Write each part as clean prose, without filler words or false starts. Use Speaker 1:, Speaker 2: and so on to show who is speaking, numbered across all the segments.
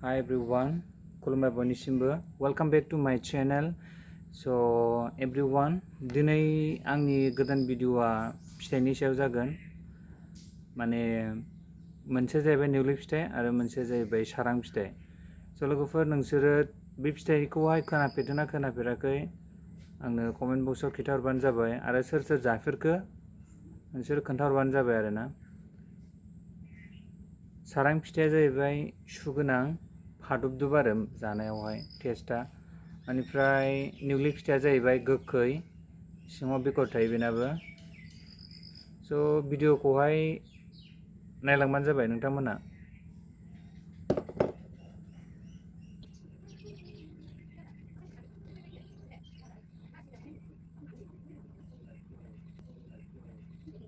Speaker 1: Hi everyone, खुलुमबाय बयनिसिमबो welcome back to माय channel. So everyone, दिनै आंनि गोदान भिडिअआ फिथाइनि सायाव जागोन। माने मोनसे जाहैबाय नेवलाय फिथाइ आरो मोनसे जाहैबाय सारां फिथाइ। स' लोगोफोर, नोंसोरो बे फिथाइखौहाय खोनाफेरदोंना खोनाफेराखै आंनो कमेन्ट बक्सआव खिन्थाहरबानो जाबाय, आरो सोर सोर जाफेरखो नोंसोर खोन्थाहरबानो जाबाय आरोना। सारां फिथाइया जाहैबाय सुगोनां, फादुबदुब आरो जानायावहाय टेस्टआ। बेनिफ्राय नेवलाय फिथाइया जाहैबाय गोखै, सिङाव बेगर थायो बेनाबो। स' भिडिअखौहाय नायलांबानो जाबाय नोंथांमोना।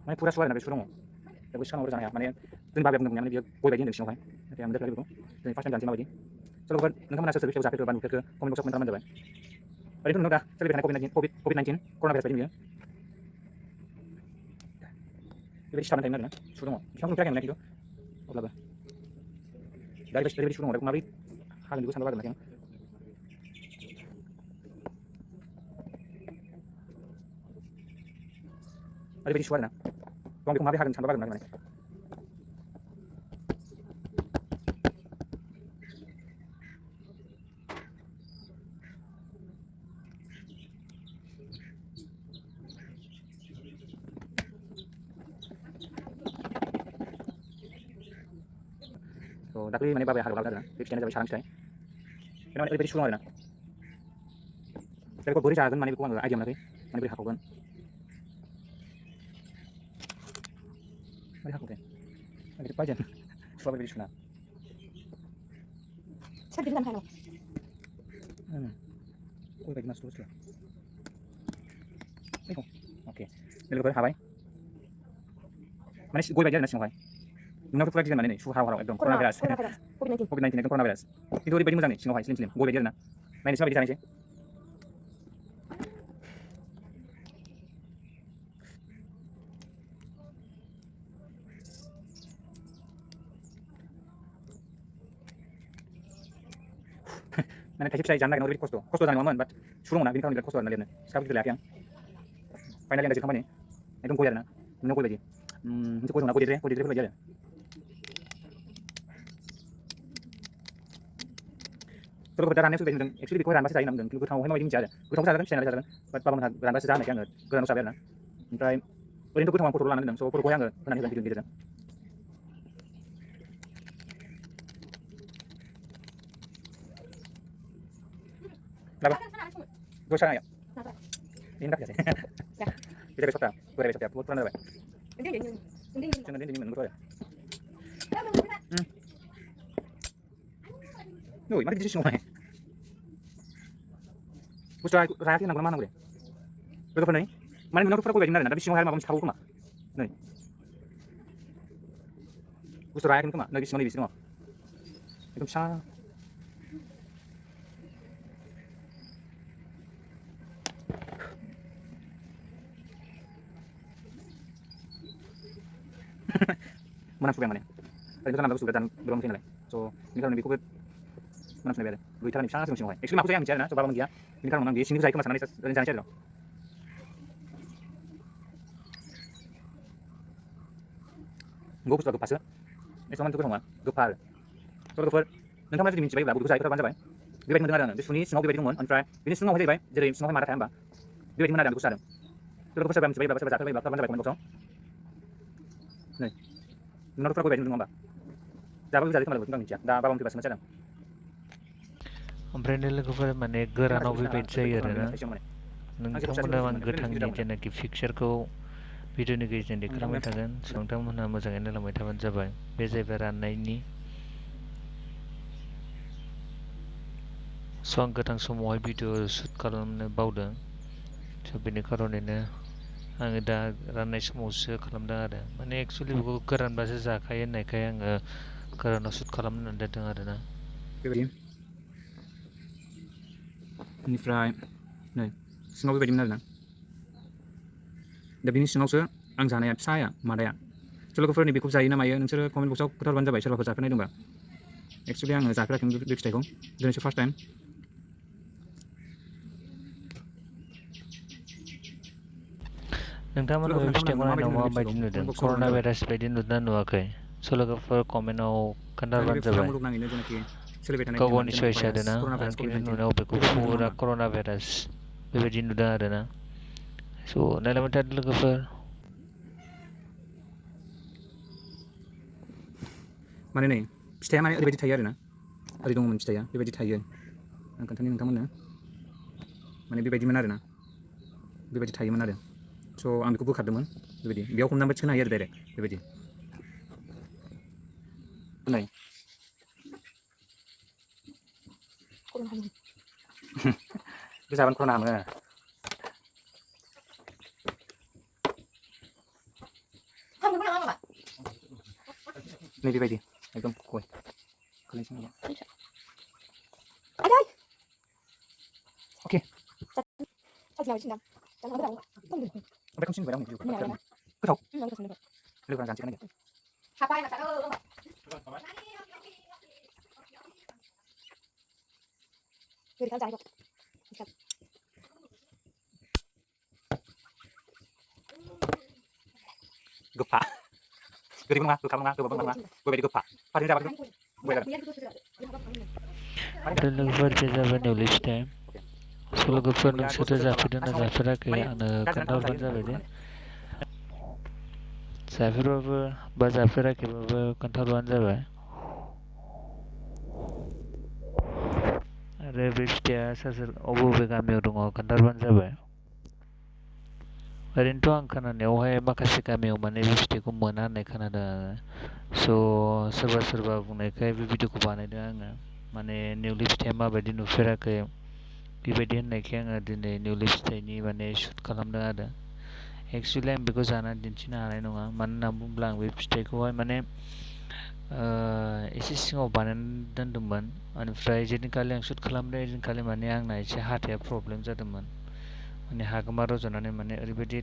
Speaker 1: माने फुरा सुवा आरोना बे सु दङ। दा बै सिगाङाव जानाया माने जोंनि बाबाया बुंदोंमोन माने बियो गय बायदि होनदों सिङावहाय, नाथाय आं मोनजाफेराखै बेखौ। दिनै फार्स्ट टाइम जानोसै माबायदि। स' लोगोफोर, नोंथांमोना सोर सोर बे फिथाइखौ जाफेरखो बा नुफेरखो कमेन्ट बक्सआव खोन्थाबानो जाबाय। ओरैनोथ' नोंनाव दा सोलिबाय थानाय कभिड-19 कर'ना भाइरास बायदि नुयो। बेबायदि सिथाबनानै थायोमोन आरोना, सु दङ। बिफांखौ नुफेराखै आं खिन्थु अब्लाबो दा ओरैबायदि सु दङ, बेखौ माबोरै हागोन बेखौ सानबा बागोन आं। ओरैबायदि सु आरोना, आं बेखौ माबोरै हागोन सानबा बागोन माने। थ' दाख्लै माने बाबाया हाग्रायाव लाबोदों आरोना, बे फिथाइयानो जाबाय सारां फिथाइ। बेना माने ओरैबायदि सु दं आरोना, दा बेखौ बोरै जागोन माने बेखौ आङो आइडिया मोनाखै, माने बोरै हाखावगोन, बोरै हाखावगोन ओरैबायदि बायदों सुआ बेबायदि सुना। गय बायदि मासु बुस्थुआ। अके, लोगोफोर हाबाय माने गय बायदि आरोना सिङावहाय। नोंनावथ' फुरा डिजाइन माने नै सु हाराव हाराव एकदम कर'ना भाइरास कभिड-19 एकदम कर'ना भाइरास, खिन्थु ओरैबायदि मोजां नै सिङावहाय स्लिम स्लिम गय बायदि आरोना। नायनोसै माबायदि जानायसै। माने थाइसे फिथाइ जानो नागिरनायाव ओरैबायदि खस्थ' जानाय नङामोन, बाट सु दङ ना बेनि खारनाव बिराद खस्थ' आरोना लिरनो। सिखाखौ गिदिर लायाखै आं। फाइनालि आं दा जोबखांबाय नै, एकदम गय आरोना, नोंनाव गय बायदि। मोनसे गय दंना गय देद्रे बायदि आरो। थ' दा राननायाव फैबाय होनदों, एक्सुवेलि बेखौ रानबासो जायो होनना बुंदों, खिन्थु गोथाङावहाय माबायदि मिथिया आरो। गोथाङाव जाजागोन, फिथाइ नालाय जाजागोन, बाट बाबामोनहा रानबासो जा होननायखाय आङो गोरानाव जाबाय आरोना। ओमफ्राय ओरैनोथ' गोथाङाव फट'ल' लानानै दोनदों, स' फट'खौहाय आङो होनानै होगोन भिडिअनि गेजेरजों। लाबा दसे थानाया ini tak biasa. Kita besok ya, gue besok ya, buat pulang apa? Jangan ini menurut saya. Nuh, mari di sini semua. Usah rakyat nang mana gue? Betul nih? Mana menurut gue gak benar, tapi semua hari mau tahu kemana? Nih. Usah rakyat kemana? Lagi semua di sini mau. Itu bisa. Menang suka yang mana? Tadi itu kan bagus sudah dan belum sini lah. So, ini kalau lebih kuat menang sudah ada. Gue cari sangat semua semua. Ekstrim aku saya yang bicara, coba bang dia. Ini kalau menang dia sini saya kemas sana rencana saya loh. Gue sudah pas ya. Ini sama juga sama. Gue par. Kalau gue nonton masih diminci baik lah. Gue saya kerja baik. Dia baik mendengar dan sini semua dia baik ngomong. Antara ini semua dia baik. Jadi semua marah kan bang. Dia baik mendengar dan gue sadar. Kalau gue saya baik baik baik baik komen kosong. Nih. Menurut aku baik ngomong bang. Dah bagus jadi kemarin minci. Dah bawa minci bahasa macam.
Speaker 2: ओमफ्राय लोगोफोर माने गोरानाव बेबायदि जायो आरोना। नोंथांमोना आं गोथांनि जेनाखि पिक्चारखौ भिडिअनि गेजेरजों देखायलांबाय थागोन, नोंथांमोनहा मोजाङै नायलांबाय थाबानो जाबाय। बे जाहैबाय राननायनि। स' आं गोथां समावहाय भिडिअ शुट खालामनो बावदों, स' बेनि खारनैनो आङो दा राननाय समावसो खालामदों आरो। माने एक्सुवेलि बेखौ गोरानबासो जाखायो होननायखाय आङो गोरानाव शुट खालामनानै दोनदों आरोना।
Speaker 1: बेनिफ्राय नै सिङाव बेबायदिमोन आरोना। दा बिनि सिङावसो आं जानाया फिसाया मादाया। स' लोगोफोरनि बेखौ जायो ना मायो नोंसोरो कमेन्ट बक्सआव खोन्थाहरबानो जाबाय, सोरबाफोर जाफेरनाय दंबा। एक्चुअलि आङो जाफेराखैमोन बे फिथाइखौ दिनैसो फार्स्ट टाइम।
Speaker 2: नोंथांमोना बे फिथाइखौ नायनायाव माबायदि नुदों? कर'ना भाइरास बायदि नुदोंना नुवाखै? स' लोगोफोर कमेन्टआव खोन्थाहरबानो जाबाय। गाव गावनि चइस आरोना, आं खिन्थु नुनायाव बेखौ फुरा कर'ना भाइरास बेबायदि नुदों आरोना। स' नायलांबाय थादो लोगोफोर।
Speaker 1: माने नै फिथाइया माने ओरैबायदि थायो आरोना, ओरै दंमोन फिथाइया बेबायदि थायो। आं खोन्थानि नोंथांमोननो, माने बेबायदिमोन आरोना, बेबायदि थायोमोन आरो। स' आं बेखौ बोखारदोंमोन बेबायदि, बेयाव हमनानै थिखोनो हायो आरो डाइरेक्ट बेबायदि। नै बे जाबानो कर'ना हामो। नै बेबायदि एकदम गय अके ओमफ्राय खनसे नुबाय आं गोथाव लोगोफोरा जानोसै नायदो गोफा गोदैबो नङा गोखाबो नङा गोबाबो नङा बेबायदि गोफा फारसेजों जाबाथ' बया जागोन।
Speaker 2: लोगोफोर बे जाबाय नेवलि फिथाइ। स' लोगोफोर नोंसोरो जाफेरदोंना जाफेराखै आंनो खोन्थाहरबानो जाबाय दे। जाफेरबाबो बा जाफेराखैबाबो खोन्थाहरबानो जाबाय। आरो बे फिथाइया सोर बबे गामियाव दङ खोन्थाहरबानो जाबाय। ओरैनोथ' आं खोनानायावहाय माखासे गामियाव माने बे फिथाइखौ मोना होननाय खोनादों आङो। स' सोरबा बुंनायखाय बे भिडिअखौ बानायदों आङो। माने नेवलि फिथाइया माबायदि नुफेराखै बेबायदि होननायखाय आङो दिनै नेवलि फिथाइनि माने शुट खालामदों आरो। एक्सुवेलि आं बेखौ जानानै दिन्थिनो हानाय नङा, मानो होनना बुङोब्ला आं बे फिथाइखौहाय माने एसे सिगाङाव बानायनानै दोनदोंमोन। बेनिफ्राय जेदिनखालि आं शुट खालामदों ओइदिनखालि माने आंना एसे हाथाया प्रब्लेम जादोंमोन। माने हागोमा रज'नानै माने ओरैबायदि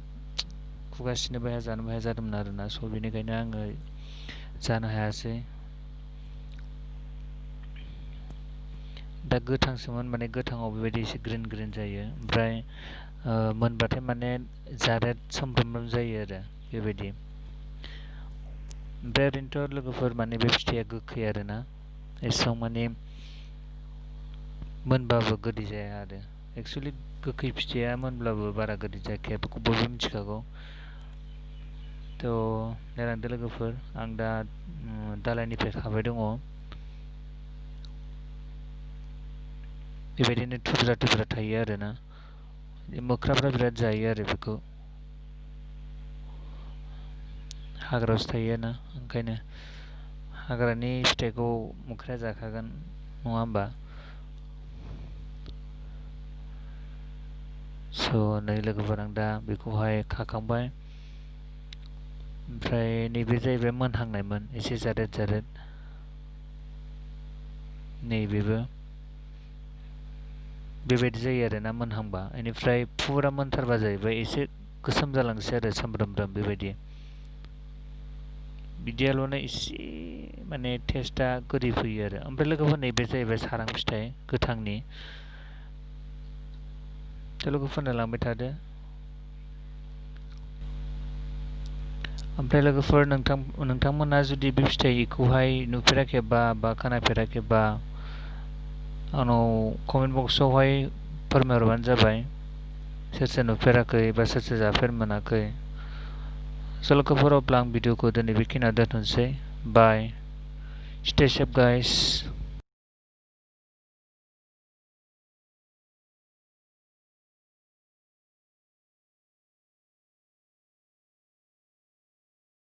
Speaker 2: खुगा सिनोबो हाया जानोबो हाया जादोंमोन आरोना। स' बेनिखायनो आङो जानो हायासै। दा गोथांसोमोन, माने गोथाङाव बेबायदि एसे ग्रिन ग्रिन जायो, ओमफ्राय मोनबाथाय माने जारेद सोमब्रोमब्रोम जायो आरो बेबायदि। ओमफ्राय ओरैनोथ' लोगोफोर माने बे फिथाइया गोखै आरोना, एसेबां माने मोनबाबो गोदै जाया आरो। एक्सुवेलि गोखै फिथाइया मोनब्लाबो बारा गोदै जाखाया, बेखौ बयबो मिथिखागौ। थ' नायलांदो लोगोफोर, आं दा दालाइनिफ्राय खाबाय दङ। बेबायदिनो थुब्रा थुब्रा थायो आरोना। मोख्राफ्रा बिराद जायो आरो बेखौ, हाग्रायावसो थायोना, ओंखायनो हाग्रानि फिथाइखौ मोख्राया जाखागोन नङा होमबा। स' नै लोगोफोर आं दा बेखौहाय खाखांबाय। ओमफ्राय नैबे जाहैबाय मोनहांनायमोन, एसे जारेद जारेद। नैबेबो बेबायदि जायो आरोना मोनहांबा। बेनिफ्राय फुरा मोनथारबा जाहैबाय एसे गोसोम जालांसै आरो सोमब्रोमब्रोम बेबायदि। बिदियाल'नो एसे माने टेस्टआ गोदै फैयो आरो। ओमफ्राय लोगोफोर नैबे जाहैबाय सारां फिथाइ गोथांनि। लोगोफोर नायलांबाय थादो। ओमफ्राय लोगोफोर नोंथांमोना जुदि बे फिथाइखौहाय नुफेराखैबा बा खोनाफेराखैबा आंनाव कमेन्ट बक्सआवहाय फोरमायहरबानो जाबाय, सोर सोर नुफेराखै बा सोर सोर जाफेरनो मोनाखै। स' लोगोफोर अब्ला आं भिडिअखौ दिनै बेखिनियाव दोनथ'नोसै। बाय, स्टे सेफ गाइस।